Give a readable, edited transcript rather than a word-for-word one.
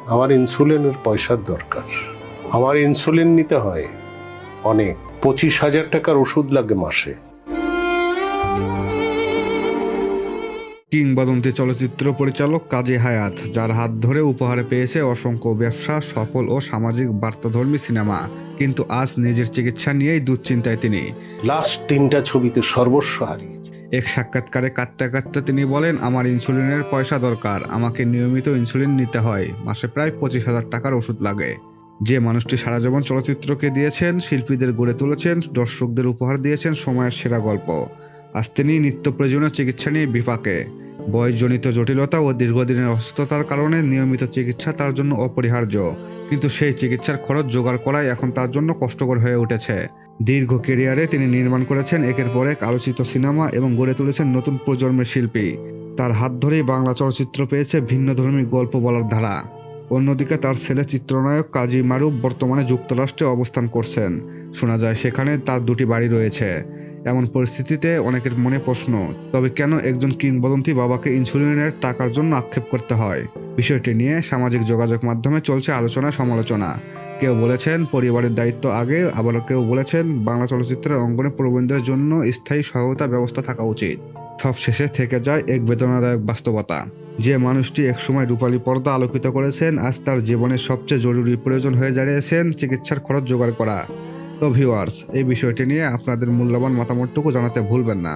আমার ইনসুলিনের পয়সার দরকার। আমার ইনসুলিন নিতে হয় অনেক, 25,000 টাকার ওষুধ লাগে মাসে। কিংবদন্তি চলচ্চিত্র পরিচালক কাজী হায়াৎ, যার হাত ধরে উপহারে পেয়েছে অসংখ্য ব্যবসা সফল ও সামাজিক বার্তাধর্মী সিনেমা, কিন্তু আজ নিজের চিকিৎসা নিয়েই দুশ্চিন্তায় তিনি। লাস্ট 3টা ছবিতে সর্বস্ব হারিয়েছে। এক সাক্ষাৎকারে কাঁদতে কাঁদতে তিনি বলেন, আমার ইনসুলিনের পয়সা দরকার, আমাকে নিয়মিত ইনসুলিন নিতে হয়, মাসে প্রায় 25,000 টাকার ওষুধ লাগে। যে মানুষটি সারা জীবন চলচ্চিত্রকে দিয়েছেন, শিল্পীদের গড়ে তুলেছেন, দর্শকদের উপহার দিয়েছেন সময়ের সেরা গল্প, আজ তিনি নিত্য প্রয়োজনীয় চিকিৎসা নিয়ে বিপাকে। বয়সজনিত জটিলতা ও দীর্ঘদিনের অসুস্থতার কারণে নিয়মিত চিকিৎসা তার জন্য অপরিহার্য, কিন্তু সেই চিকিৎসার খরচ জোগাড় করাই এখন তার জন্য কষ্টকর হয়ে উঠেছে। দীর্ঘ ক্যারিয়ারে তিনি নির্মাণ করেছেন একের পর এক আলোচিত সিনেমা এবং গড়ে তুলেছেন নতুন প্রজন্মের শিল্পী। তার হাত ধরেই বাংলা চলচ্চিত্র পেয়েছে ভিন্নধর্মী গল্প বলার ধারা। অন্যদিকে তার ছেলে চিত্রনায়ক কাজী মারুফ বর্তমানে যুক্তরাষ্ট্রে অবস্থান করছেন। শোনা যায় সেখানে তার 2টি বাড়ি রয়েছে। এমন পরিস্থিতিতে অনেকের মনে প্রশ্ন, তবে কেন একজন কিংবদন্তি বাবাকে ইনসুলিনের টাকার জন্য আক্ষেপ করতে হয়? বিষয়টি নিয়ে সামাজিক যোগাযোগ মাধ্যমে চলছে আলোচনা সমালোচনা। কেউ বলেছেন পরিবারের দায়িত্ব আগে, আবার কেউ বলেছেন বাংলা চলচ্চিত্রের অঙ্গনে প্রবীণদের জন্য স্থায়ী সহায়তা ব্যবস্থা থাকা উচিত। সবশেষে থেকে যায় এক বেদনাদায়ক বাস্তবতা। যে মানুষটি একসময় রূপালী পর্দা আলোকিত করেছেন, আজ তার জীবনের সবচেয়ে জরুরি প্রয়োজন হয়ে দাঁড়িয়েছেন চিকিৎসার খরচ জোগাড় করা। তো ভিউয়ার্স, এই বিষয়টি নিয়ে আপনাদের মূল্যবান মতামতটুকু জানাতে ভুলবেন না।